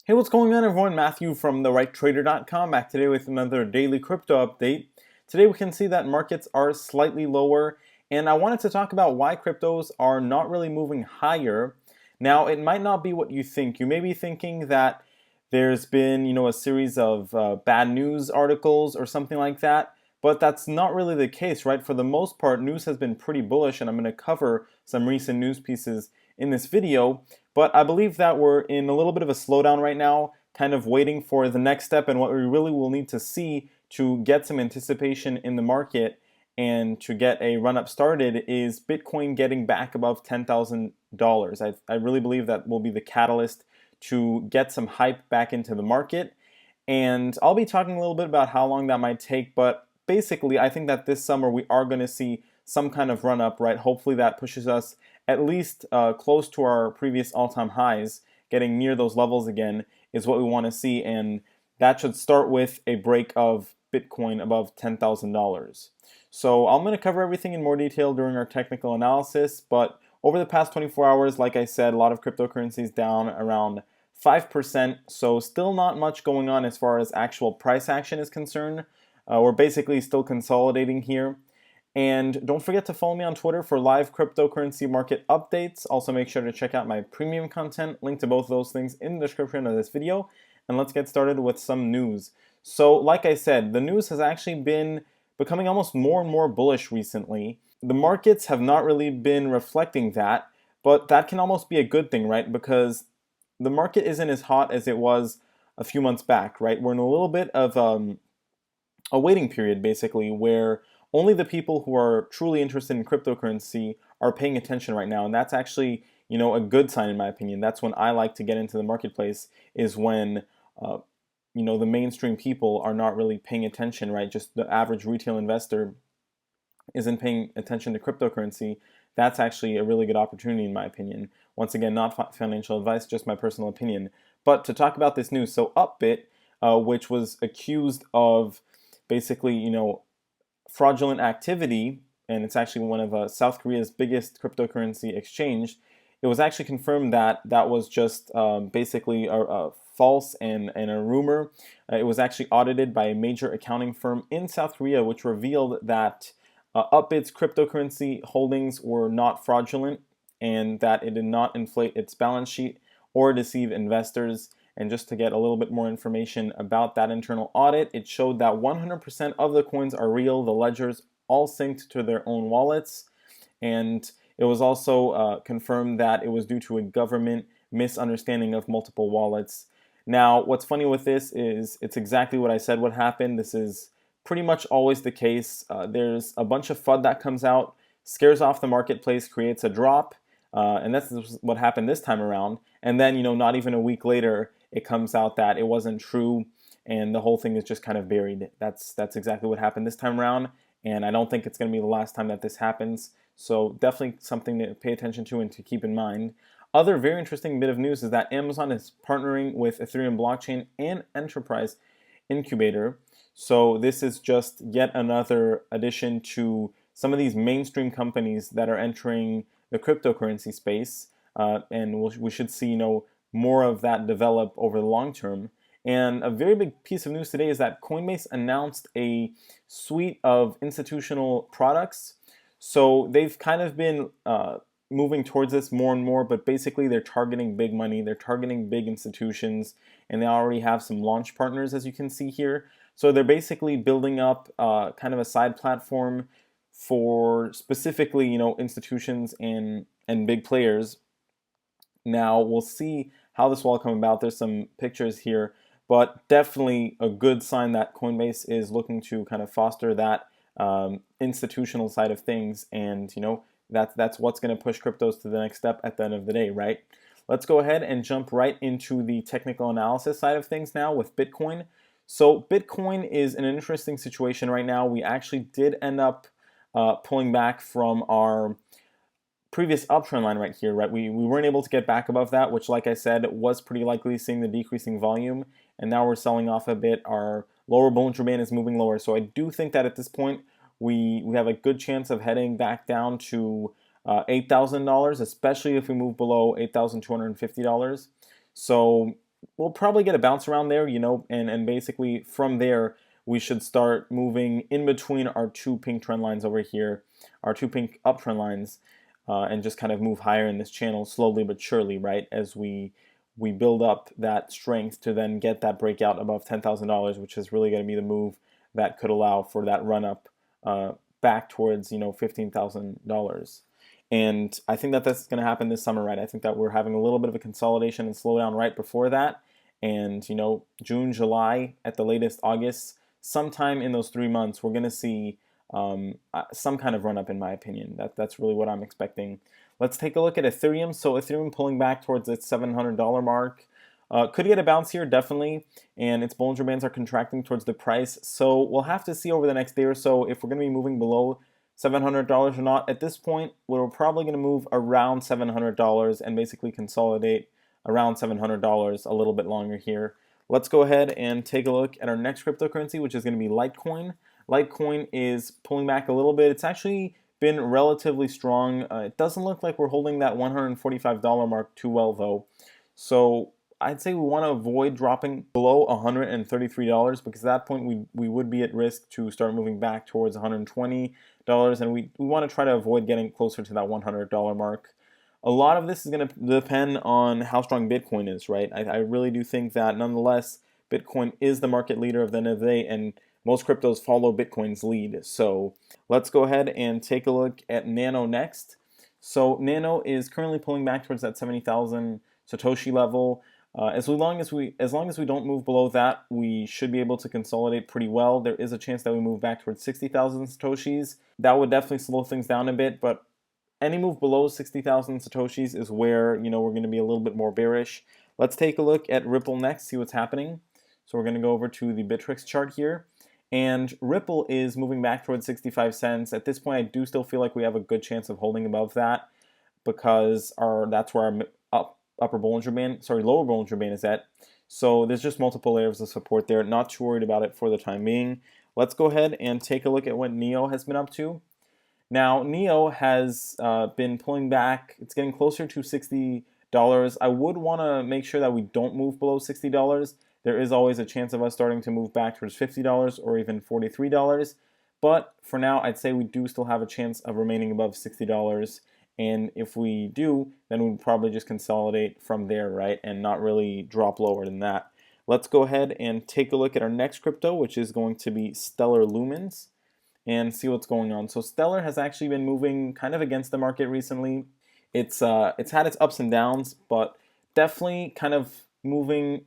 Hey, what's going on, everyone? Matthew from TheRightTrader.com back today with another daily crypto update. Today we can see that markets are slightly lower, and I wanted to talk about why cryptos are not really moving higher. Now, it might not be what you think. You may be thinking that there's been, a series of bad news articles or something like that, but that's not really the case, right? For the most part, news has been pretty bullish, and I'm going to cover some recent news pieces in this video. But I believe that we're in a little bit of a slowdown right now, kind of waiting for the next step, and what we really will need to see to get some anticipation in the market and to get a run up started is Bitcoin getting back above $10,000. I really believe that will be the catalyst to get some hype back into the market. And I'll be talking a little bit about how long that might take, but basically, I think that this summer we are going to see some kind of run up, right? Hopefully, that pushes us at least close to our previous all-time highs. Getting near those levels again is what we want to see, and that should start with a break of Bitcoin above $10,000. So I'm going to cover everything in more detail during our technical analysis, but over the past 24 hours, like I said, a lot of cryptocurrencies down around 5%, so still not much going on as far as actual price action is concerned. We're basically still consolidating here. And don't forget to follow me on Twitter for live cryptocurrency market updates. Also, make sure to check out my premium content. Link to both of those things in the description of this video. And let's get started with some news. So, like I said, the news has actually been becoming almost more and more bullish recently. The markets have not really been reflecting that, but that can almost be a good thing, right? Because the market isn't as hot as it was a few months back, right? We're in a little bit of a waiting period, basically, where only the people who are truly interested in cryptocurrency are paying attention right now, and that's actually, a good sign in my opinion. That's when I like to get into the marketplace, is when uh, the mainstream people are not really paying attention, right? Just the average retail investor isn't paying attention to cryptocurrency. That's actually a really good opportunity in my opinion. Once again, not financial advice, just my personal opinion. But to talk about this news, so Upbit, which was accused of basically, fraudulent activity, and it's actually one of South Korea's biggest cryptocurrency exchange. It was actually confirmed that that was just basically a false and a rumor. It was actually audited by a major accounting firm in South Korea, which revealed that Upbit's cryptocurrency holdings were not fraudulent and that it did not inflate its balance sheet or deceive investors. And just to get a little bit more information about that internal audit, it showed that 100% of the coins are real, the ledgers all synced to their own wallets. And it was also confirmed that it was due to a government misunderstanding of multiple wallets. Now, what's funny with this is it's exactly what I said would happen. This is pretty much always the case. There's a bunch of FUD that comes out, scares off the marketplace, creates a drop, and that's what happened this time around. And then, not even a week later, it comes out that it wasn't true, and the whole thing is just kind of buried. That's exactly what happened this time around, and I don't think it's going to be the last time that this happens. So definitely something to pay attention to and to keep in mind. Other very interesting bit of news is that Amazon is partnering with Ethereum blockchain and Enterprise Incubator. So this is just yet another addition to some of these mainstream companies that are entering the cryptocurrency space, and we should see more of that develop over the long term. And a very big piece of news today is that Coinbase announced a suite of institutional products. So they've kind of been moving towards this more and more, but basically they're targeting big money, they're targeting big institutions, and they already have some launch partners, as you can see here. So they're basically building up kind of a side platform for specifically, institutions and big players. Now we'll see how this will all come about. There's some pictures here, but definitely a good sign that Coinbase is looking to kind of foster that institutional side of things, and that's what's going to push cryptos to the next step at the end of the day, right? Let's go ahead and jump right into the technical analysis side of things now with Bitcoin. So Bitcoin is in an interesting situation right now. We actually did end up pulling back from our previous uptrend line right here, right? We weren't able to get back above that, which, like I said, was pretty likely, seeing the decreasing volume, and now we're selling off a bit. Our lower Bollinger Band is moving lower, so I do think that at this point we have a good chance of heading back down to $8,000, especially if we move below $8,250. So we'll probably get a bounce around there, and basically from there we should start moving in between our two pink trend lines over here, our two pink uptrend lines, and just kind of move higher in this channel slowly but surely, right? As we build up that strength to then get that breakout above $10,000, which is really going to be the move that could allow for that run up back towards $15,000. And I think that that's going to happen this summer, right? I think that we're having a little bit of a consolidation and slowdown right before that. And, June, July, at the latest August, sometime in those 3 months, we're going to see some kind of run up, in my opinion. That's really what I'm expecting. Let's take a look at Ethereum. So Ethereum pulling back towards its $700 mark. Could get a bounce here, definitely, and its Bollinger Bands are contracting towards the price. So we'll have to see over the next day or so if we're going to be moving below $700 or not. At this point, we're probably going to move around $700 and basically consolidate around $700 a little bit longer here. Let's go ahead and take a look at our next cryptocurrency, which is going to be Litecoin. Litecoin is pulling back a little bit. It's actually been relatively strong. It doesn't look like we're holding that $145 mark too well, though. So I'd say we want to avoid dropping below $133 because at that point we would be at risk to start moving back towards $120, and we want to try to avoid getting closer to that $100 mark. A lot of this is going to depend on how strong Bitcoin is, right? I really do think that nonetheless, Bitcoin is the market leader of the end of the day, and most cryptos follow Bitcoin's lead. So let's go ahead and take a look at Nano next. So Nano is currently pulling back towards that 70,000 Satoshi level. As long as we don't move below that, we should be able to consolidate pretty well. There is a chance that we move back towards 60,000 Satoshis. That would definitely slow things down a bit, but any move below 60,000 Satoshis is where, we're going to be a little bit more bearish. Let's take a look at Ripple next, see what's happening. So we're going to go over to the Bittrex chart here. And Ripple is moving back towards 65 cents. At this point, I do still feel like we have a good chance of holding above that because that's where our lower Bollinger Band is at. So there's just multiple layers of support there. Not too worried about it for the time being. Let's go ahead and take a look at what NEO has been up to. Now, NEO has been pulling back. It's getting closer to $60. I would want to make sure that we don't move below $60. There is always a chance of us starting to move back towards $50 or even $43. But for now, I'd say we do still have a chance of remaining above $60. And if we do, then we'd probably just consolidate from there, right? And not really drop lower than that. Let's go ahead and take a look at our next crypto, which is going to be Stellar Lumens, and see what's going on. So Stellar has actually been moving kind of against the market recently. It's had its ups and downs, but definitely kind of moving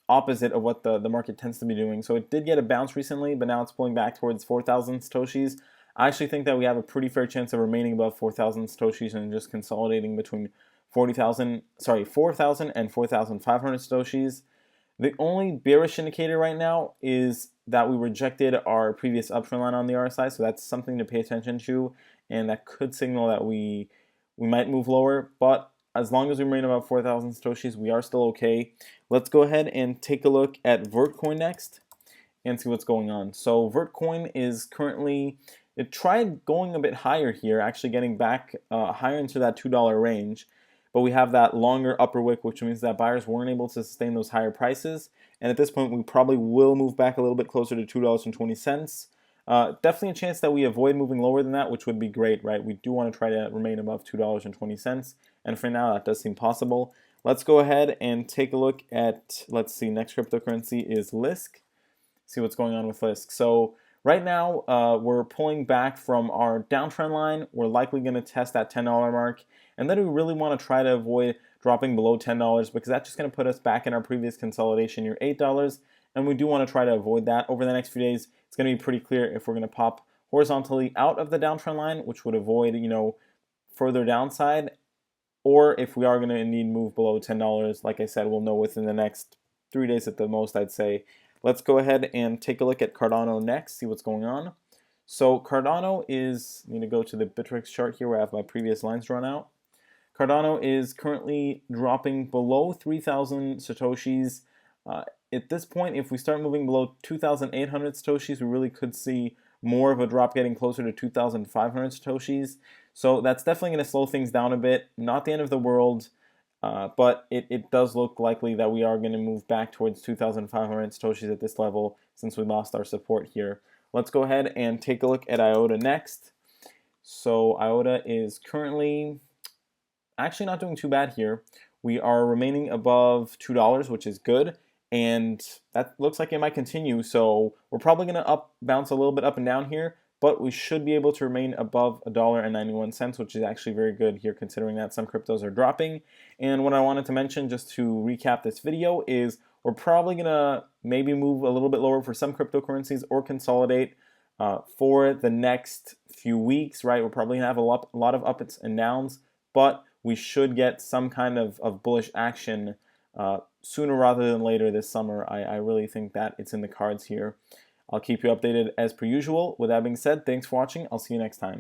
opposite of what the market tends to be doing. So it did get a bounce recently, but now it's pulling back towards 4,000 Satoshis. I actually think that we have a pretty fair chance of remaining above 4,000 Satoshis and just consolidating between 4,000 and 4,500 Satoshis. The only bearish indicator right now is that we rejected our previous uptrend line on the RSI, so that's something to pay attention to, and that could signal that we might move lower, but as long as we remain above 4,000 Satoshis, we are still okay. Let's go ahead and take a look at Vertcoin next and see what's going on. So Vertcoin is currently, it tried going a bit higher here, actually getting back higher into that $2 range, but we have that longer upper wick, which means that buyers weren't able to sustain those higher prices. And at this point, we probably will move back a little bit closer to $2.20. Definitely a chance that we avoid moving lower than that, which would be great, right? We do want to try to remain above $2.20. And for now, that does seem possible. Let's go ahead and take a look at, let's see, next cryptocurrency is Lisk. See what's going on with Lisk. So right now, we're pulling back from our downtrend line. We're likely going to test that $10 mark. And then we really want to try to avoid dropping below $10 because that's just going to put us back in our previous consolidation near $8. And we do want to try to avoid that. Over the next few days, it's going to be pretty clear if we're going to pop horizontally out of the downtrend line, which would avoid, further downside, or if we are going to indeed move below $10. Like I said, we'll know within the next 3 days at the most, I'd say. Let's go ahead and take a look at Cardano next, see what's going on. So Cardano is, I'm going to go to the Bittrex chart here where I have my previous lines drawn out. Cardano is currently dropping below 3,000 Satoshis. At this point, if we start moving below 2,800 Satoshis, we really could see more of a drop getting closer to 2,500 Satoshis. So that's definitely going to slow things down a bit. Not the end of the world. but it does look likely that we are going to move back towards 2,500 Satoshis at this level since we lost our support here. Let's go ahead and take a look at IOTA next. So IOTA is currently actually not doing too bad here. We are remaining above $2, which is good, and that looks like it might continue. So we're probably going to bounce a little bit up and down here, but we should be able to remain above $1.91, which is actually very good here considering that some cryptos are dropping. And what I wanted to mention, just to recap this video, is we're probably going to maybe move a little bit lower for some cryptocurrencies or consolidate for the next few weeks, right? We're probably going to have a lot of ups and downs, but we should get some kind of bullish action sooner rather than later this summer. I really think that it's in the cards here. I'll keep you updated as per usual. With that being said, thanks for watching. I'll see you next time.